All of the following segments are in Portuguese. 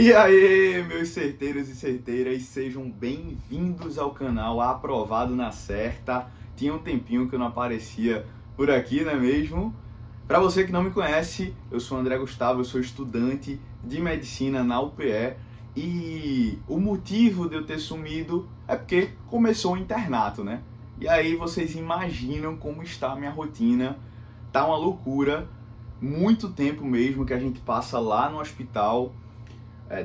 E aí, meus certeiros e certeiras, sejam bem-vindos ao canal Aprovado na Certa. Tinha um tempinho que eu não aparecia por aqui, não é mesmo? Para você que não me conhece, eu sou André Gustavo, eu sou estudante de medicina na UPE e o motivo de eu ter sumido é porque começou o internato, né? E aí vocês imaginam como está a minha rotina, tá uma loucura, muito tempo mesmo que a gente passa lá no hospital.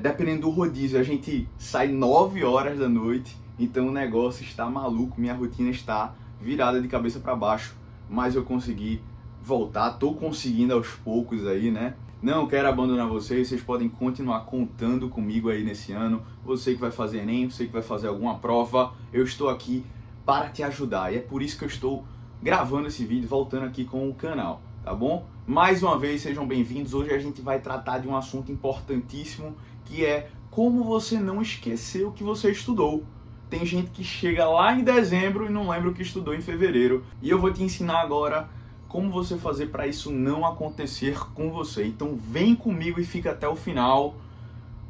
Dependendo do rodízio, a gente sai 9 horas da noite, então o negócio está maluco, minha rotina está virada de cabeça para baixo, mas eu consegui voltar, tô conseguindo aos poucos aí, né? Não quero abandonar vocês podem continuar contando comigo aí nesse ano, você que vai fazer Enem, você que vai fazer alguma prova, eu estou aqui para te ajudar, e é por isso que eu estou gravando esse vídeo, voltando aqui com o canal, tá bom? Mais uma vez, sejam bem-vindos, hoje a gente vai tratar de um assunto importantíssimo, que é como você não esquecer o que você estudou. Tem gente que chega lá em dezembro e não lembra o que estudou em fevereiro. E eu vou te ensinar agora como você fazer para isso não acontecer com você. Então vem comigo e fica até o final.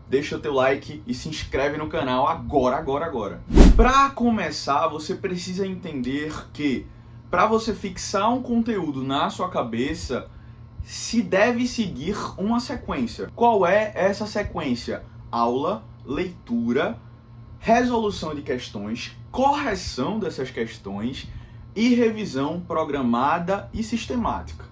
Deixa o teu like e se inscreve no canal agora. Para começar, você precisa entender que para você fixar um conteúdo na sua cabeça, se deve seguir uma sequência. Qual é essa sequência? Aula, leitura, resolução de questões, correção dessas questões e revisão programada e sistemática.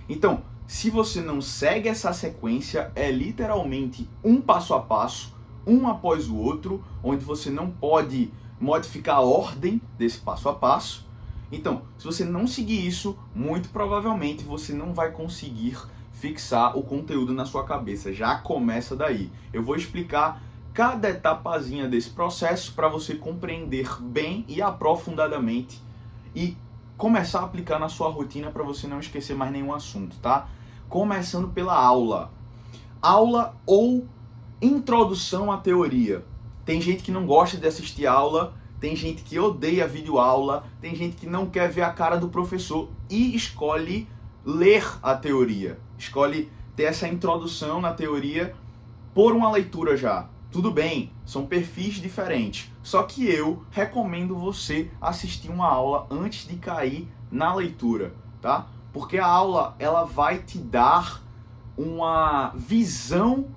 Então, se você não segue essa sequência, é literalmente um passo a passo, um após o outro, onde você não pode modificar a ordem desse passo a passo. Então, se você não seguir isso, muito provavelmente você não vai conseguir fixar o conteúdo na sua cabeça. Já começa daí. Eu vou explicar cada etapazinha desse processo para você compreender bem e aprofundadamente e começar a aplicar na sua rotina para você não esquecer mais nenhum assunto, tá? Começando pela aula. Aula ou introdução à teoria. Tem gente que não gosta de assistir aula, tem gente que odeia videoaula, tem gente que não quer ver a cara do professor e escolhe ler a teoria, escolhe ter essa introdução na teoria por uma leitura já. Tudo bem, são perfis diferentes, só que eu recomendo você assistir uma aula antes de cair na leitura, tá? Porque a aula ela vai te dar uma visão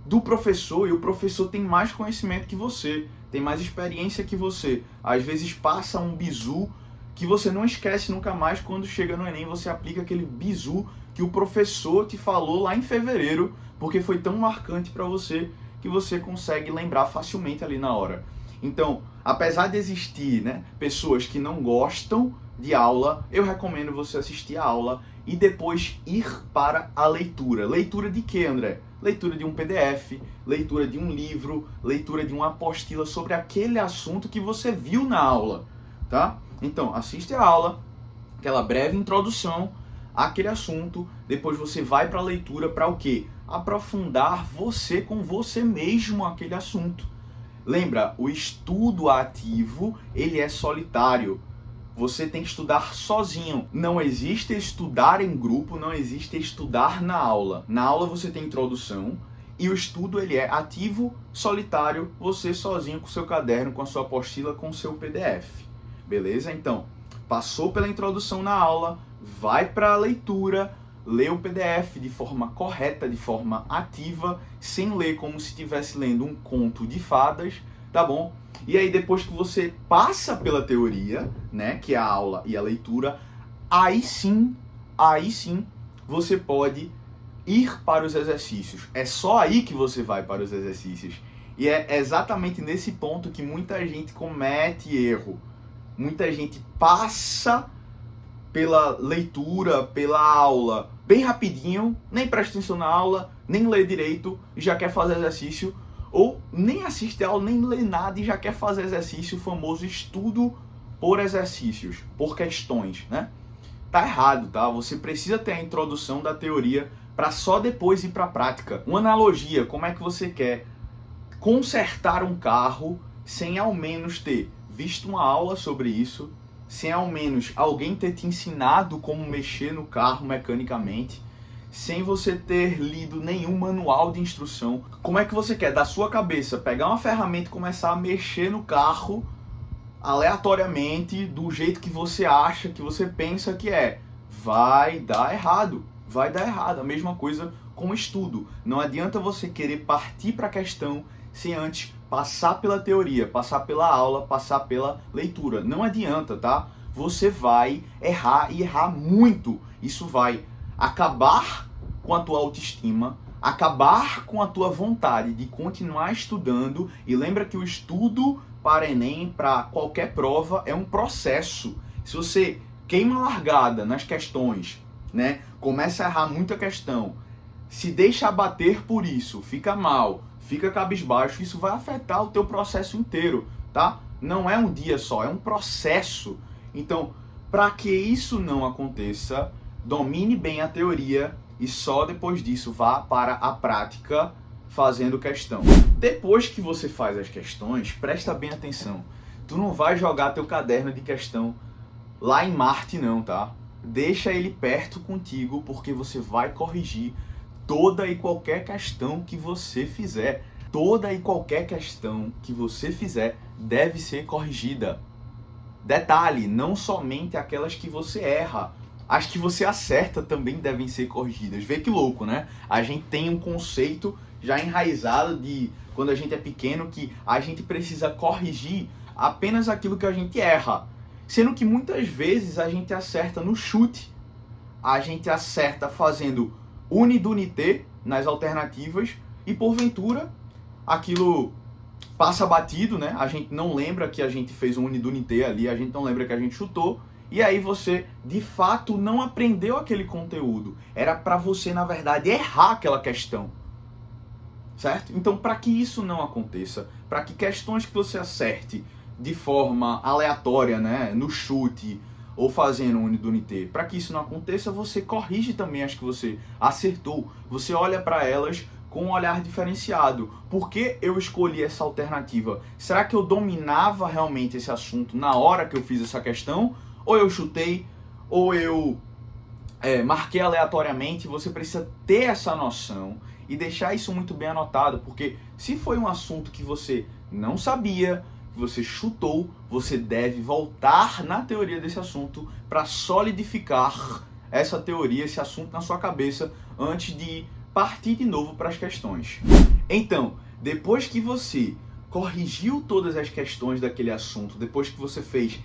do professor e o professor tem mais conhecimento que você, tem mais experiência que você. Às vezes passa um bizu que você não esquece nunca mais. Quando chega no Enem você aplica aquele bizu que o professor te falou lá em fevereiro, porque foi tão marcante para você que você consegue lembrar facilmente ali na hora. Então, apesar de existir, pessoas que não gostam de aula, eu recomendo você assistir a aula e depois ir para a leitura. Leitura de quê, André? Leitura de um PDF, leitura de um livro, leitura de uma apostila sobre aquele assunto que você viu na aula, tá? Então, assiste a aula, aquela breve introdução àquele assunto, depois você vai para a leitura para o quê? Aprofundar você com você mesmo aquele assunto. Lembra, o estudo ativo, ele é solitário. Você tem que estudar sozinho. Não existe estudar em grupo, não existe estudar na aula. Na aula você tem introdução e o estudo ele é ativo, solitário, você sozinho com o seu caderno, com a sua apostila, com o seu PDF. Beleza? Então, passou pela introdução na aula, vai para a leitura, lê o PDF de forma correta, de forma ativa, sem ler como se estivesse lendo um conto de fadas, tá bom? E aí depois que você passa pela teoria, que é a aula e a leitura, aí sim, você pode ir para os exercícios. É só aí que você vai para os exercícios. E é exatamente nesse ponto que muita gente comete erro. Muita gente passa pela leitura, pela aula, bem rapidinho, nem presta atenção na aula, nem lê direito e já quer fazer exercício, ou nem assiste a aula, nem lê nada e já quer fazer exercício, o famoso estudo por exercícios, por questões, Tá errado, tá? Você precisa ter a introdução da teoria para só depois ir para a prática. Uma analogia, como é que você quer consertar um carro sem ao menos ter visto uma aula sobre isso, sem ao menos alguém ter te ensinado como mexer no carro mecanicamente, sem você ter lido nenhum manual de instrução. Como é que você quer, da sua cabeça, pegar uma ferramenta e começar a mexer no carro aleatoriamente, do jeito que você acha, que você pensa que é? Vai dar errado. Vai dar errado. A mesma coisa com o estudo. Não adianta você querer partir para a questão sem antes passar pela teoria, passar pela aula, passar pela leitura. Não adianta, tá? Você vai errar e errar muito. Isso vai acabar com a tua autoestima, acabar com a tua vontade de continuar estudando. E lembra que o estudo para Enem, para qualquer prova, é um processo. Se você queima a largada nas questões, né, começa a errar muita questão, se deixa abater por isso, fica mal, fica cabisbaixo, isso vai afetar o teu processo inteiro, tá? Não é um dia só, é um processo. Então, para que isso não aconteça, domine bem a teoria e só depois disso vá para a prática fazendo questão. Depois que você faz as questões, presta bem atenção. Tu não vai jogar teu caderno de questão lá em Marte não, tá? Deixa ele perto contigo, porque você vai corrigir toda e qualquer questão que você fizer. Toda e qualquer questão que você fizer deve ser corrigida. Detalhe, não somente aquelas que você erra. As que você acerta também devem ser corrigidas. Vê que louco, né? A gente tem um conceito já enraizado de quando a gente é pequeno que a gente precisa corrigir apenas aquilo que a gente erra. Sendo que muitas vezes a gente acerta no chute, a gente acerta fazendo unidunité nas alternativas e porventura aquilo passa batido, né? A gente não lembra que a gente fez um unidunité ali, a gente não lembra que a gente chutou. E aí você, de fato, não aprendeu aquele conteúdo. Era para você, na verdade, errar aquela questão. Certo? Então, para que isso não aconteça, para que questões que você acerte de forma aleatória, né, no chute ou fazendo um unidunité, para que isso não aconteça, você corrige também as que você acertou. Você olha para elas com um olhar diferenciado. Por que eu escolhi essa alternativa? Será que eu dominava realmente esse assunto na hora que eu fiz essa questão? Ou eu chutei, ou eu marquei aleatoriamente? Você precisa ter essa noção e deixar isso muito bem anotado, porque se foi um assunto que você não sabia, que você chutou, você deve voltar na teoria desse assunto para solidificar essa teoria, esse assunto na sua cabeça, antes de partir de novo para as questões. Então, depois que você corrigiu todas as questões daquele assunto, depois que você fez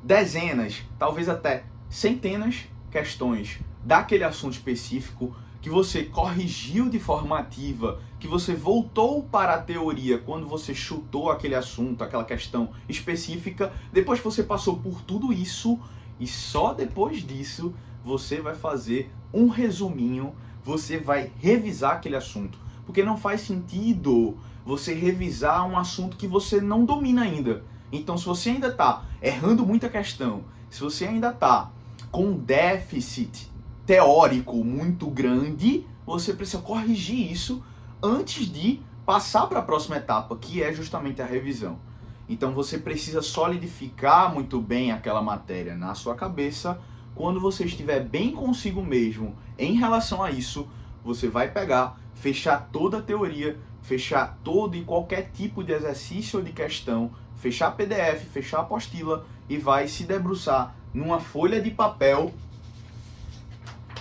dezenas, talvez até centenas questões daquele assunto específico, que você corrigiu de forma ativa, que você voltou para a teoria quando você chutou aquele assunto, aquela questão específica, depois que você passou por tudo isso, e só depois disso você vai fazer um resuminho, você vai revisar aquele assunto. Porque não faz sentido você revisar um assunto que você não domina ainda. Então, se você ainda está errando muita questão, se você ainda está com um déficit teórico muito grande, você precisa corrigir isso antes de passar para a próxima etapa, que é justamente a revisão. Então, você precisa solidificar muito bem aquela matéria na sua cabeça. Quando você estiver bem consigo mesmo em relação a isso, você vai pegar, fechar toda a teoria, fechar todo e qualquer tipo de exercício ou de questão, fechar PDF, fechar a apostila e vai se debruçar numa folha de papel,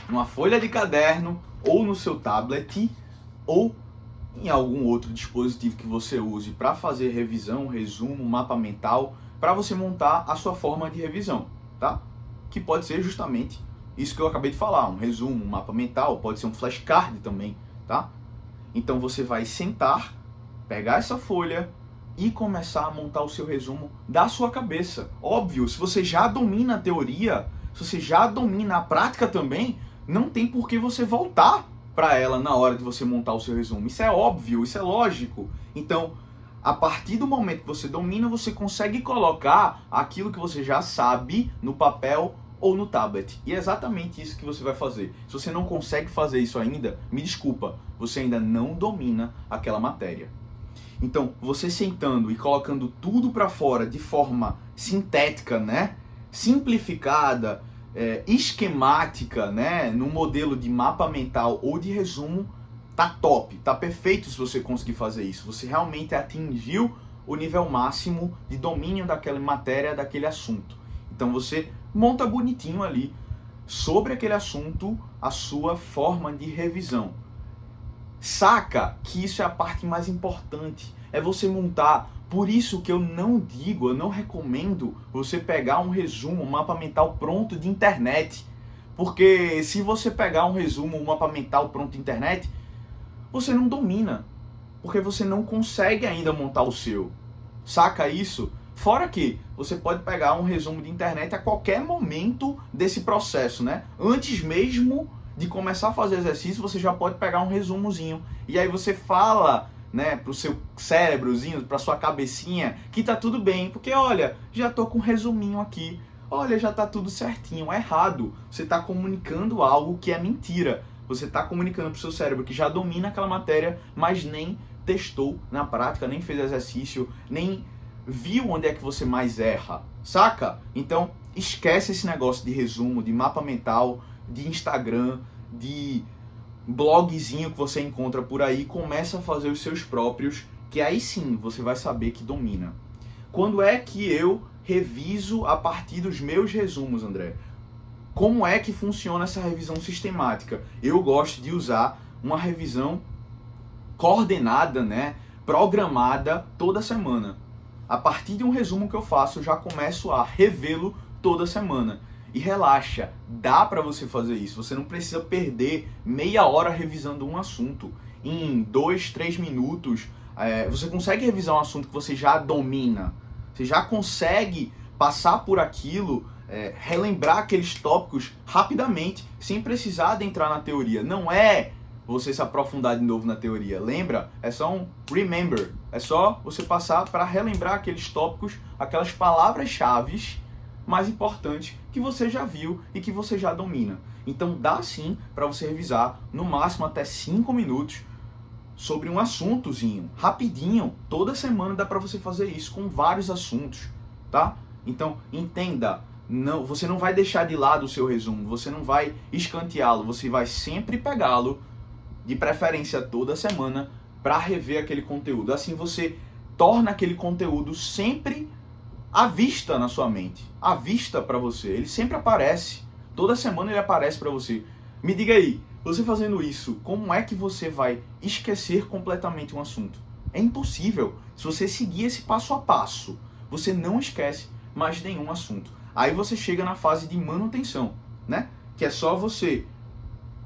numa folha de caderno, ou no seu tablet, ou em algum outro dispositivo que você use para fazer revisão, resumo, mapa mental, para você montar a sua forma de revisão, tá? Que pode ser justamente isso que eu acabei de falar, um resumo, um mapa mental, pode ser um flashcard também, tá? Então você vai sentar, pegar essa folha e começar a montar o seu resumo da sua cabeça. Óbvio, se você já domina a teoria, se você já domina a prática também, não tem por que você voltar para ela na hora de você montar o seu resumo. Isso é óbvio, isso é lógico. Então, a partir do momento que você domina, você consegue colocar aquilo que você já sabe no papel ou no tablet. E é exatamente isso que você vai fazer. Se você não consegue fazer isso ainda, me desculpa, você ainda não domina aquela matéria. Então, você sentando e colocando tudo para fora de forma sintética, né? Simplificada, esquemática, né, no modelo de mapa mental ou de resumo, tá top, tá perfeito se você conseguir fazer isso. Você realmente atingiu o nível máximo de domínio daquela matéria, daquele assunto. Então você monta bonitinho ali sobre aquele assunto a sua forma de revisão. Saca que isso é a parte mais importante, é você montar. Por isso que eu não recomendo você pegar um resumo, um mapa mental pronto de internet. Porque se você pegar um resumo, um mapa mental pronto de internet, você não domina. Porque você não consegue ainda montar o seu. Saca isso? Fora que você pode pegar um resumo de internet a qualquer momento desse processo, né? Antes mesmo de começar a fazer exercício, você já pode pegar um resumozinho. E aí você fala, né, pro seu cérebrozinho, pra sua cabecinha, que tá tudo bem. Porque, olha, já tô com um resuminho aqui. Olha, já tá tudo certinho. É errado. Você tá comunicando algo que é mentira. Você tá comunicando pro seu cérebro que já domina aquela matéria, mas nem testou na prática, nem fez exercício, nem viu onde é que você mais erra. Saca? Então, esquece esse negócio de resumo, de mapa mental, de Instagram, de blogzinho que você encontra por aí. Começa a fazer os seus próprios, que aí sim você vai saber que domina. Quando é que eu reviso a partir dos meus resumos, André? Como é que funciona essa revisão sistemática? Eu gosto de usar uma revisão coordenada, né, programada toda semana. A partir de um resumo que eu faço, eu já começo a revê-lo toda semana. E relaxa, dá para você fazer isso. Você não precisa perder meia hora revisando um assunto. Em 2, 3 minutos, você consegue revisar um assunto que você já domina. Você já consegue passar por aquilo, relembrar aqueles tópicos rapidamente, sem precisar adentrar na teoria. Não é você se aprofundar de novo na teoria. Lembra? É só um remember. É só você passar para relembrar aqueles tópicos, aquelas palavras-chave mais importantes que você já viu e que você já domina. Então dá sim para você revisar no máximo até 5 minutos sobre um assuntozinho, rapidinho. Toda semana dá para você fazer isso com vários assuntos, tá? Então entenda, você não vai deixar de lado o seu resumo, você não vai escanteá-lo, você vai sempre pegá-lo, de preferência toda semana, para rever aquele conteúdo. Assim você torna aquele conteúdo sempre à vista na sua mente, à vista para você. Ele sempre aparece, toda semana ele aparece para você. Me diga aí, você fazendo isso, como é que você vai esquecer completamente um assunto? É impossível. Se você seguir esse passo a passo, você não esquece mais nenhum assunto. Aí você chega na fase de manutenção, né? Que é só você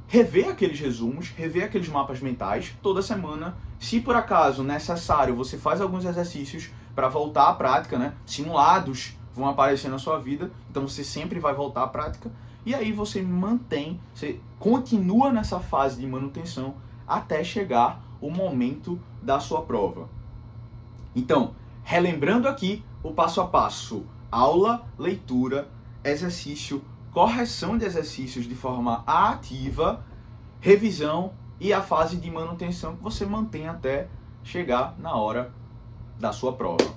rever aqueles resumos, rever aqueles mapas mentais toda semana. Se por acaso necessário, você faz alguns exercícios para voltar à prática, né? Simulados vão aparecer na sua vida, então você sempre vai voltar à prática. E aí você mantém, você continua nessa fase de manutenção até chegar o momento da sua prova. Então, relembrando aqui o passo a passo: aula, leitura, exercício, correção de exercícios de forma ativa, revisão e a fase de manutenção que você mantém até chegar na hora da sua prova.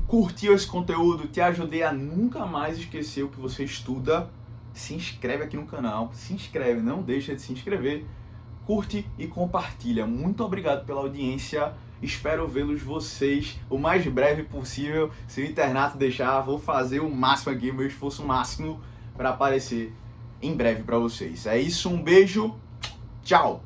Curtiu esse conteúdo? Te ajudei a nunca mais esquecer o que você estuda? Se inscreve aqui no canal, se inscreve, não deixa de se inscrever, curte e compartilha. Muito obrigado pela audiência, espero vê-los vocês o mais breve possível. Se o internato deixar, vou fazer o máximo aqui, meu esforço máximo para aparecer em breve para vocês. É isso, um beijo, tchau!